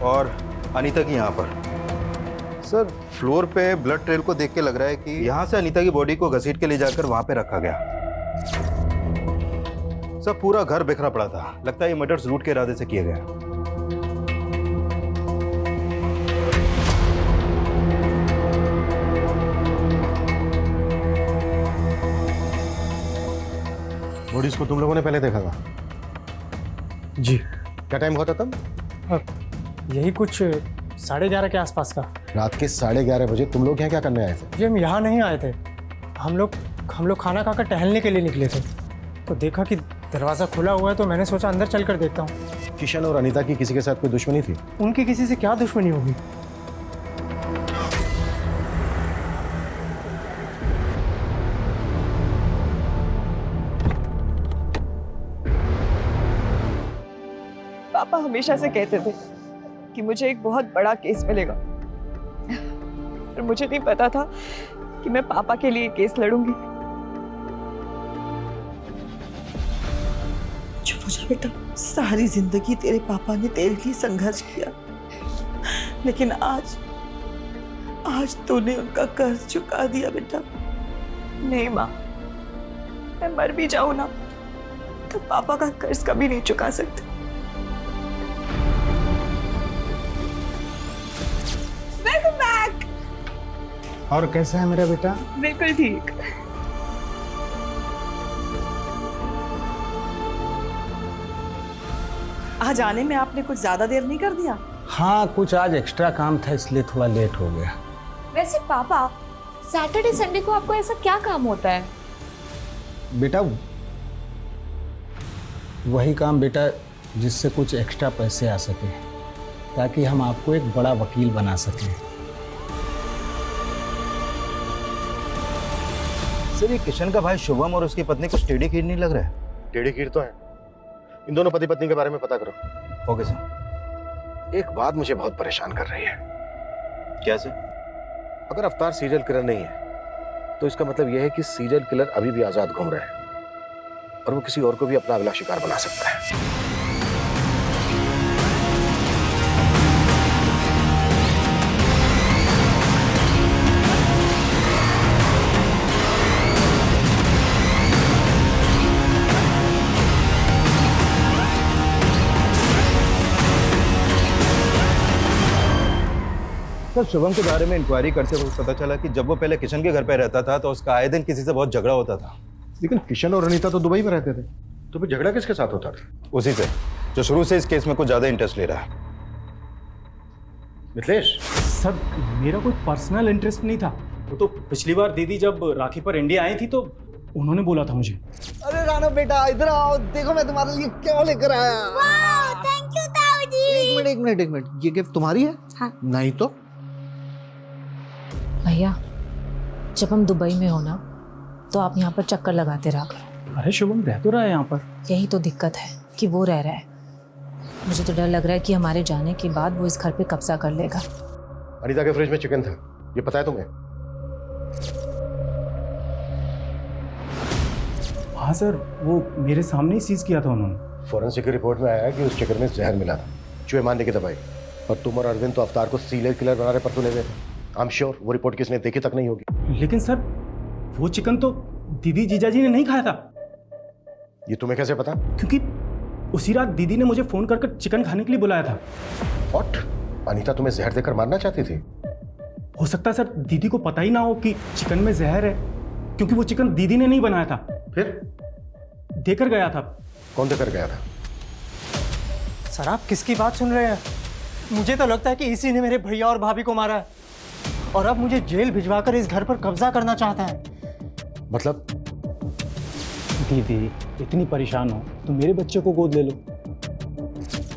S12: और अनीता की यहाँ पर सर फ्लोर पे ब्लड ट्रेल को देख के लग रहा है कि यहाँ से अनीता की बॉडी को घसीट के ले जाकर वहां पे रखा गया। सर पूरा घर बिखरा पड़ा था, लगता है ये मर्डर्स लूट के इरादे से किया गया।
S2: बॉडीज को तुम लोगों ने पहले देखा था?
S10: जी।
S2: क्या टाइम हुआ था तब?
S10: यही कुछ 11:30 के आसपास का।
S2: रात के 11:30 बजे तुम लोग यहाँ क्या करने आए थे?
S10: जी हम यहाँ नहीं आए थे, हम लोग खाना खाकर टहलने के लिए निकले थे, तो देखा कि दरवाज़ा खुला हुआ है, तो मैंने सोचा अंदर चल कर देखता हूँ।
S2: किशन और अनीता की किसी के साथ कोई दुश्मनी थी?
S10: उनकी किसी से क्या दुश्मनी होगी?
S6: पापा हमेशा से कहते थे कि मुझे एक बहुत बड़ा केस मिलेगा, पर मुझे नहीं पता था कि मैं पापा के लिए केस लड़ूंगी।
S8: चुप हो जा बेटा, सारी जिंदगी तेरे पापा ने तेरे लिए संघर्ष किया, लेकिन आज तूने उनका कर्ज चुका दिया बेटा।
S6: नहीं माँ, मैं मर भी जाऊं ना तो पापा का कर्ज कभी नहीं चुका सकते। Welcome back.
S17: और कैसा है मेरा बेटा?
S6: बिल्कुल ठीक।
S8: आज आने में आपने कुछ ज्यादा देर नहीं कर दिया?
S17: हाँ, कुछ आज एक्स्ट्रा काम था इसलिए थोड़ा लेट हो गया।
S13: वैसे पापा, सैटरडे संडे को आपको ऐसा क्या काम होता है?
S17: बेटा वही काम बेटा जिससे कुछ एक्स्ट्रा पैसे आ सके, ताकि हम आपको एक बड़ा वकील बना सकें।
S12: सर ये किशन का भाई शुभम और उसकी पत्नी कुछ टेढ़ी खीर नहीं लग रहा है?
S2: टेढ़ी खीर तो है। इन दोनों पति पत्नी के बारे में पता करो।
S12: Okay sir.
S2: एक बात मुझे बहुत परेशान कर रही है।
S12: क्या सर?
S2: अगर अवतार सीरियल किलर नहीं है तो इसका मतलब यह है कि सीरियल किलर अभी भी आजाद घूम रहा है और वो किसी और को भी अपना अगला शिकार बना सकता है।
S12: सर शुभम के बारे में इंक्वायरी करते हुए पता चला कि जब वो पहले किशन के घर पे रहता था तो उसका आए दिन किसी से बहुत झगड़ा होता था।
S2: लेकिन किशन और अनीता तो दुबई में रहते थे, तो फिर झगड़ा किसके साथ होता था?
S12: उसी से, जो शुरू से इस केस में कुछ ज्यादा इंटरेस्ट ले रहा है।
S2: मिथिलेश,
S7: सर मेरा कोई पर्सनल इंटरेस्ट नहीं था। वो तो पिछली बार दीदी जब राखी पर इंडिया आई थी तो उन्होंने बोला था मुझे।
S1: अरे राणा बेटा इधर आओ, देखो मैं तुम्हारे लिए क्या लेकर आया।
S4: थैंक यू ताऊ जी।
S1: एक मिनट, ये गिफ्ट तुम्हारी है?
S4: हाँ।
S1: नहीं तो
S13: भैया, जब हम दुबई में हो ना तो आप यहाँ पर चक्कर लगाते रहा करो।
S7: अरे शुभम रह तो रहा है यहाँ पर।
S13: यही तो दिक्कत है कि वो रह रहा है। मुझे तो डर लग रहा है कि हमारे जाने के बाद वो इस घर पे कब्जा कर लेगा।
S2: अनीता के फ्रिज में चिकन था, ये पता है तुम्हें?
S7: हाँ सर, वो मेरे सामने ही सीज किया था उन्होंने।
S2: फॉरेंसिक की रिपोर्ट में आया है कि उस चिकन में जहर मिला था, चूहे मारने की दवाई। और तुम और अरविंद तो अवतार को सीरियल किलर बना रहे पर तुले हुए थे। आई एम श्योर वो रिपोर्ट किसने देखी तक नहीं होगी।
S7: लेकिन सर वो चिकन तो दीदी जीजाजी ने नहीं खाया था।
S2: ये तुम्हें कैसे पता?
S7: क्योंकि उसी रात दीदी ने मुझे फोन कर चिकन खाने के लिए बुलाया था।
S2: व्हाट? अनीता तुम्हें जहर देकर मारना चाहती थी?
S7: हो सकता है सर दीदी को पता ही ना हो कि चिकन में जहर है, क्योंकि वो चिकन दीदी ने नहीं बनाया था।
S2: फिर
S7: देकर गया था।
S2: कौन देकर गया था?
S1: सर आप किसकी बात सुन रहे हैं? मुझे तो लगता है कि इसी ने मेरे भैया और भाभी को मारा है और अब मुझे जेल भिजवाकर इस घर पर कब्जा करना चाहता है।
S2: मतलब?
S7: दीदी इतनी परेशान हो तो मेरे बच्चे को गोद ले लो।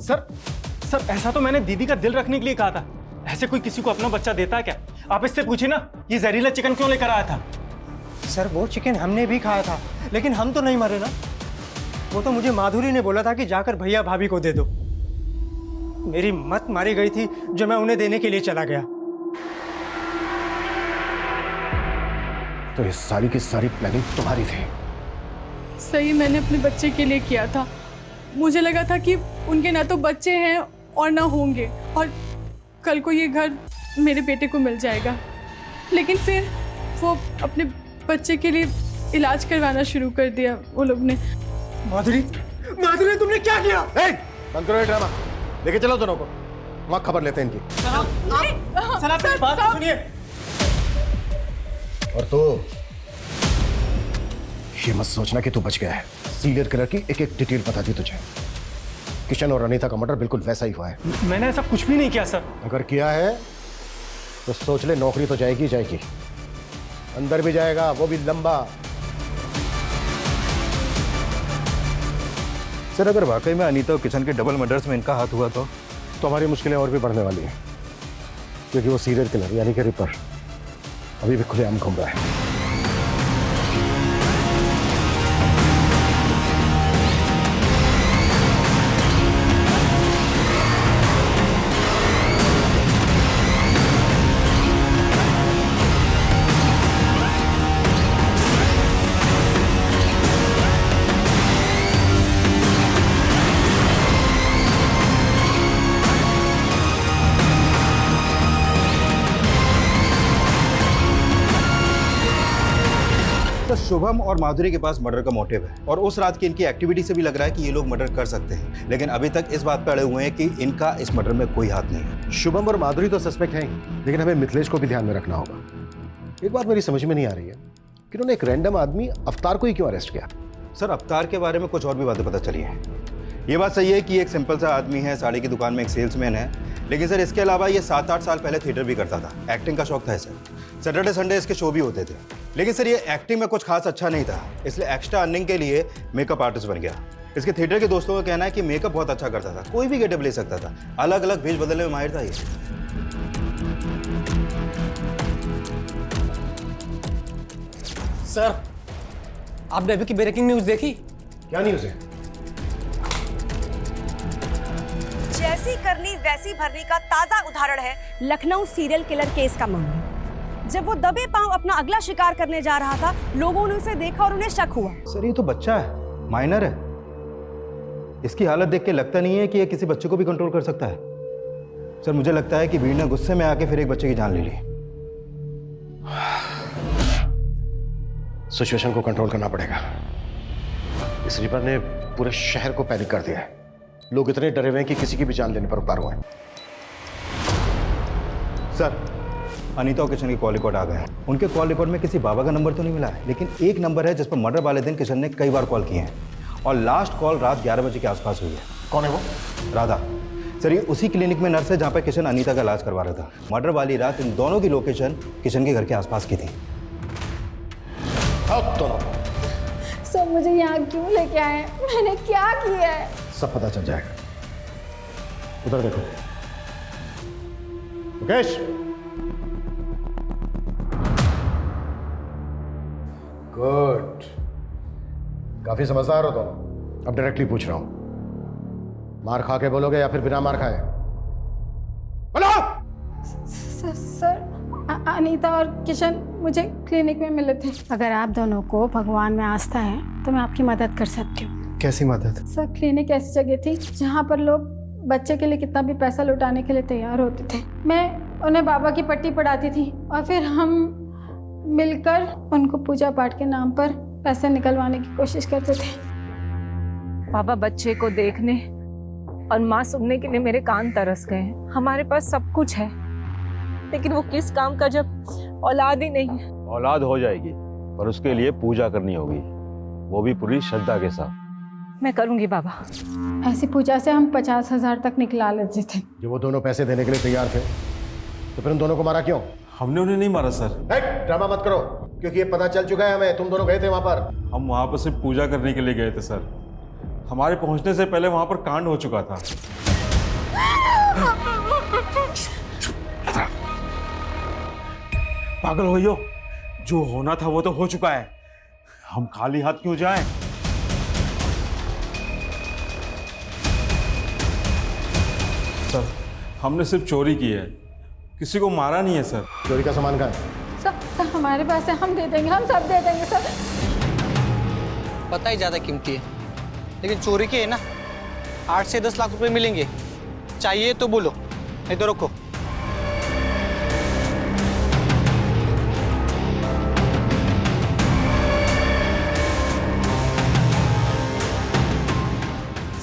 S7: सर ऐसा तो मैंने दीदी का दिल रखने के लिए कहा था। ऐसे कोई किसी को अपना बच्चा देता है क्या? आप इससे पूछिए ना, ये जहरीला चिकन क्यों लेकर आया था?
S1: सर वो चिकन हमने भी खाया था, लेकिन हम तो नहीं मरे ना। वो तो मुझे माधुरी ने बोला था कि जाकर भैया भाभी को दे दो। मेरी मत मारी गई थी जो मैं उन्हें देने के लिए चला गया।
S2: तो इस सारी की सारी प्लानिंग तुम्हारी थी?
S22: सही मैंने अपने बच्चे के लिए किया था। मुझे लगा था कि उनके ना तो बच्चे हैं और ना होंगे, और कल को ये घर मेरे बेटे को मिल जाएगा। लेकिन फिर वो अपने बच्चे के लिए इलाज करवाना शुरू कर दिया वो लोग ने।
S1: माधुरी तुमने क्या किया?
S2: बंद करो ये ड्रामा, लेके चलो दोनों को, वहां खबर लेते हैं इनकी।
S1: सर आप मेरी बात सुनिए।
S2: और तो ये मत सोचना कि तू बच गया है। सीरियल किलर की एक एक डिटेल पता थी तुझे। किशन और अनीता का मर्डर बिल्कुल वैसा ही हुआ है।
S7: मैंने ऐसा कुछ भी नहीं किया सर।
S2: अगर किया है तो सोच ले, नौकरी तो जाएगी जाएगी, अंदर भी जाएगा, वो भी लंबा।
S12: सर अगर वाकई में अनीता और किशन के डबल मर्डर्स में इनका हाथ हुआ तो
S2: हमारी मुश्किलें और भी बढ़ने वाली हैं, क्योंकि वो सीरियल किलर यानी कि रिपर अभी भी खुलेआम घूम रहा है।
S12: शुभम और माधुरी के पास मर्डर का मोटिव है और उस रात की इनकी एक्टिविटी से भी लग रहा है कि ये लोग मर्डर कर सकते हैं, लेकिन अभी तक इस बात पर अड़े हुए हैं कि इनका इस मर्डर में कोई हाथ नहीं है।
S2: शुभम और माधुरी तो सस्पेक्ट हैं, लेकिन हमें मिथिलेश को भी ध्यान में रखना होगा। एक बात मेरी समझ में नहीं आ रही है कि उन्होंने एक रैंडम आदमी अवतार को ही क्यों अरेस्ट किया?
S12: सर अवतार के बारे में कुछ और भी बातें पता चली हैं। ये बात सही है कि एक सिंपल सा आदमी है, साड़ी की दुकान में एक सेल्समैन है, लेकिन सर इसके अलावा ये 7-8 साल पहले थिएटर भी करता था। एक्टिंग का शौक था इसे। सैटरडे संडे इसके शो भी होते थे, लेकिन सर ये एक्टिंग में कुछ खास अच्छा नहीं था, इसलिए एक्स्ट्रा अर्निंग के लिए मेकअप आर्टिस्ट बन गया। इसके थिएटर के दोस्तों का कहना है कि मेकअप बहुत अच्छा करता था, कोई भी गेटअप ले सकता था, अलग अलग भेज बदलने में माहिर था ये।
S1: सर आपने अभी की ब्रेकिंग न्यूज देखी?
S2: क्या न्यूज है?
S4: जैसी करनी वैसी भरनी का ताजा उदाहरण है लखनऊ सीरियल किलर केस का मामला। जब वो दबे पांव अपना अगला शिकार करने जा रहा था, लोगों ने उसे देखा और उन्हें शक हुआ।
S12: सर ये तो बच्चा है, माइनर है, इसकी हालत देख के लगता नहीं है कि ये किसी बच्चे को भी कंट्रोल कर सकता है। सर मुझे लगता है कि भीड़ ने गुस्से में आके फिर एक बच्चे की जान ले ली।
S2: सिचुएशन को कंट्रोल करना पड़ेगा। इस रिपर ने पूरे शहर को पैनिक कर दिया है। लोग इतने डरे हुए हैं कि किसी की भी जान लेने पर उतारू हैं।
S12: सर, अनीता और किशन के कॉल रिकॉर्ड आ गए हैं। उनके कॉल रिकॉर्ड में किसी बाबा का नंबर तो नहीं मिला है, लेकिन एक नंबर है जिस पर मर्डर वाले दिन किशन ने कई बार कॉल किए हैं और लास्ट कॉल रात 11 बजे के आसपास हुई है।
S2: कौन है वो?
S12: राधा। सर, ये उसी क्लिनिक में नर्स है जहाँ पर किशन अनीता का इलाज करवा रहा था। मर्डर वाली रात इन दोनों की लोकेशन किशन के घर के आसपास की थी।
S2: दोनों
S22: सर मुझे यहाँ क्यों लेके आए? मैंने क्या किया है?
S2: सब पता चल जाएगा। उधर देखो मुकेश। गुड, काफी समझदार हो तुम। अब डायरेक्टली पूछ रहा हूं, मार खा के बोलोगे या फिर बिना मार खाए? बोलो।
S22: सर अनीता और किशन मुझे क्लिनिक में मिले थे। अगर आप दोनों को भगवान में आस्था है तो मैं आपकी मदद कर सकती हूँ।
S7: कैसी मदद?
S22: सर क्लिनिक ऐसी जगह थी जहाँ पर लोग बच्चे के लिए कितना भी पैसा लुटाने के लिए तैयार होते थे। मैं उन्हें बाबा की पट्टी पढ़ाती थी और फिर हम मिलकर उनको पूजा पाठ के नाम पर पैसे निकलवाने की कोशिश करते थे।
S13: बाबा बच्चे को देखने और माँ सुनने के लिए मेरे कान तरस गए। हमारे पास सब कुछ है, लेकिन वो किस काम का जब औलाद ही नहीं है।
S11: औलाद हो जाएगी, पर उसके लिए पूजा करनी होगी, वो भी पूरी श्रद्धा के साथ।
S13: मैं करूंगी बाबा।
S22: ऐसी पूजा से हम 50,000 तक निकला लेते थे।
S2: जब वो दोनों पैसे देने के लिए तैयार थे तो फिर उन दोनों को मारा क्यों?
S11: हमने उन्हें नहीं मारा सर।
S2: ड्रामा मत करो, क्योंकि ये पता चल चुका है हमें, तुम दोनों गए थे वहां पर।
S11: हम वहां पर सिर्फ पूजा करने के लिए गए थे सर। हमारे पहुंचने से पहले वहां पर कांड हो चुका था। पागल हो यो, जो होना था वो तो हो चुका है, हम खाली हाथ क्यों जाएं? सर, हमने सिर्फ चोरी की है, किसी को मारा नहीं है सर।
S2: चोरी का सामान कहाँ है?
S22: सर हमारे पास है, हम दे देंगे, हम सब दे देंगे सर।
S15: पता ही ज़्यादा कीमती है, लेकिन चोरी के है ना 8 से 10 लाख रुपए मिलेंगे। चाहिए तो बोलो, नहीं तो रखो।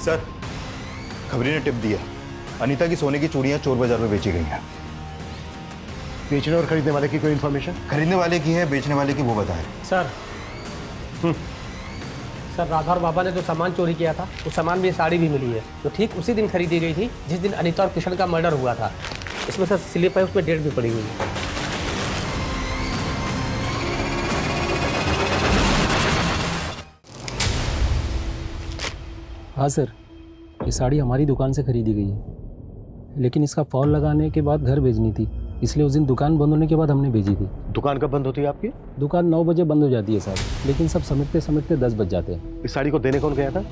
S12: सर, खबरी ने टिप दिया, अनीता की सोने की चूड़ियां चोर बाजार में बेची गई हैं।
S2: बेचने और खरीदने वाले की कोई इन्फॉर्मेशन?
S12: खरीदने वाले की है, बेचने वाले की वो बताए।
S17: सर सर राधा और बाबा ने जो सामान चोरी किया था, उस सामान में साड़ी भी मिली है, जो ठीक उसी दिन खरीदी गई थी जिस दिन अनीता और किशन का मर्डर हुआ था। इसमें सर स्लिप है, उसमें डेट भी पड़ी हुई है।
S23: हाँ सर, ये साड़ी हमारी दुकान से खरीदी गई है, लेकिन इसका फॉल लगाने के बाद घर भेजनी थी, इसलिए उस दिन दुकान बंद होने के बाद हमने भेजी थी।
S2: दुकान कब बंद होती है आपकी?
S23: दुकान 9 बजे बंद हो जाती है साहब, लेकिन सब समेटते समेटते 10 बज जाते हैं।
S2: इस साड़ी को देने कौन गया था?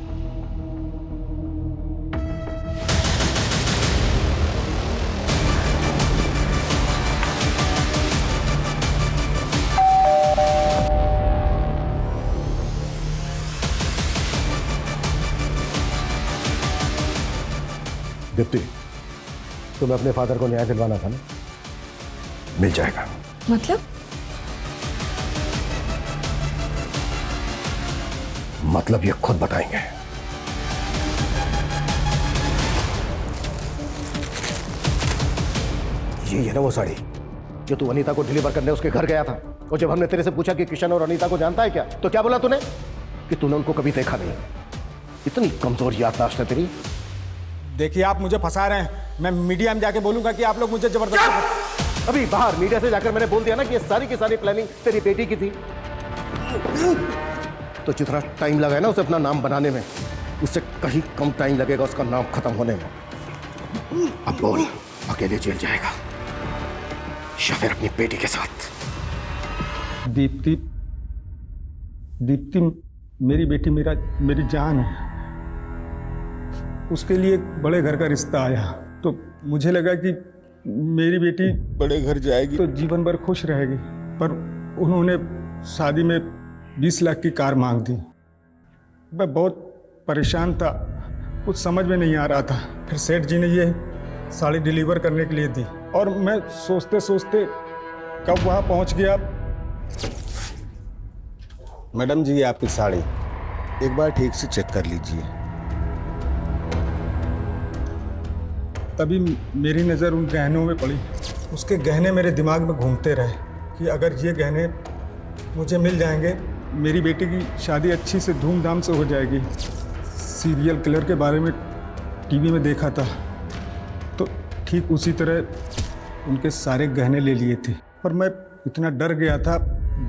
S2: दीप्ति, तुम्हें अपने फादर को न्याय दिलवाना था ना? मिल जाएगा।
S6: मतलब?
S2: मतलब ये खुद बताएंगे। ये है ना वो साड़ी जो तू अनीता को डिलीवर करने उसके घर गया था, और जब हमने तेरे से पूछा कि किशन और अनीता को जानता है क्या, तो क्या बोला तूने? कि तूने उनको कभी देखा नहीं। इतनी कमजोर याददाश्त है तेरी।
S7: देखिए, आप मुझे फंसा रहे हैं। मैं मीडिया में जाके बोलूंगा कि आप लोग मुझे जबरदस्ती।
S2: अभी बाहर मीडिया से जाकर मैंने बोल दिया ना कि ये सारी की सारी प्लानिंग तेरी बेटी की थी। तो जितना टाइम लगा है ना उसे अपना नाम बनाने में, उससे कहीं कम टाइम लगेगा उसका नाम खत्म होने में। अब बोल, अकेले जेल जाएगा या फिर अपनी बेटी के साथ?
S7: दीप्ति, दीप्ति मेरी बेटी मेरी जान है। उसके लिए एक बड़े घर का रिश्ता आया, तो मुझे लगा कि मेरी बेटी बड़े घर जाएगी तो जीवन भर खुश रहेगी, पर उन्होंने शादी में 20 लाख की कार मांग दी। मैं बहुत परेशान था, कुछ समझ में नहीं आ रहा था। फिर सेठ जी ने ये साड़ी डिलीवर करने के लिए दी, और मैं सोचते सोचते कब वहाँ पहुँच गया।
S24: मैडम जी, ये आपकी साड़ी एक बार ठीक से चेक कर लीजिए।
S7: तभी मेरी नज़र उन गहनों में पड़ी। उसके गहने मेरे दिमाग में घूमते रहे कि अगर ये गहने मुझे मिल जाएंगे, मेरी बेटी की शादी अच्छी से धूमधाम से हो जाएगी। सीरियल किलर के बारे में टीवी में देखा था, तो ठीक उसी तरह उनके सारे गहने ले लिए थे। पर मैं इतना डर गया था,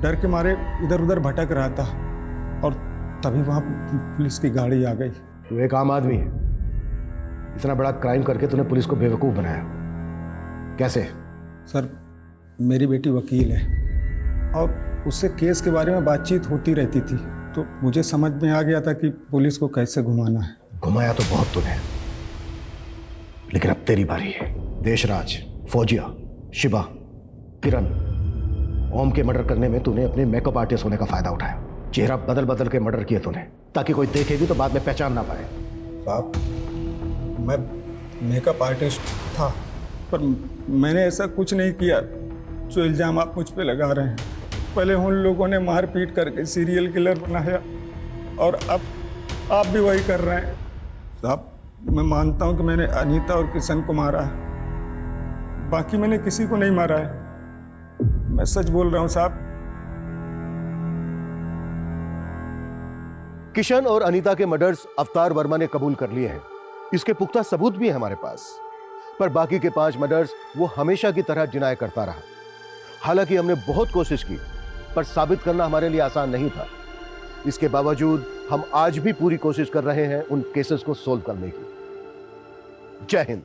S7: डर के मारे इधर उधर भटक रहा था, और तभी वहाँ पुलिस की गाड़ी आ गई।
S2: तू एक आम आदमी है, इतना बड़ा क्राइम करके तूने पुलिस को बेवकूफ़ बनाया, कैसे?
S7: सर, मेरी बेटी वकील है और उससे केस के बारे में बातचीत होती रहती थी, तो मुझे समझ में आ गया था कि पुलिस को कैसे घुमाना है।
S2: घुमाया तो बहुत तूने, लेकिन अब तेरी बारी है। देशराज, फौजिया, शिबा, किरण, ओम के मर्डर करने में तूने अपने मेकअप आर्टिस्ट होने का फायदा उठाया। चेहरा बदल बदल के मर्डर किए तूने, ताकि कोई देखे भी तो बाद में पहचान ना पाए।
S7: साहब, मैं मेकअप आर्टिस्ट था, पर मैंने ऐसा कुछ नहीं किया जो इल्ज़ाम आप मुझ पे लगा रहे हैं। पहले उन लोगों ने मार पीट करके सीरियल किलर बनाया, और अब आप भी वही कर रहे हैं। साहब, मैं मानता हूं कि मैंने अनीता और किशन को मारा है, बाकी मैंने किसी को नहीं मारा है। मैं सच बोल रहा हूं साहब।
S2: किशन और अनीता के मर्डर्स अवतार वर्मा ने कबूल कर लिए हैं, इसके पुख्ता सबूत भी है हमारे पास। पर बाकी के 5 मर्डर्स वो हमेशा की तरह डिनाई करता रहा। हालांकि हमने बहुत कोशिश की, पर साबित करना हमारे लिए आसान नहीं था। इसके बावजूद हम आज भी पूरी कोशिश कर रहे हैं उन केसेस को सोल्व करने की। जय हिंद।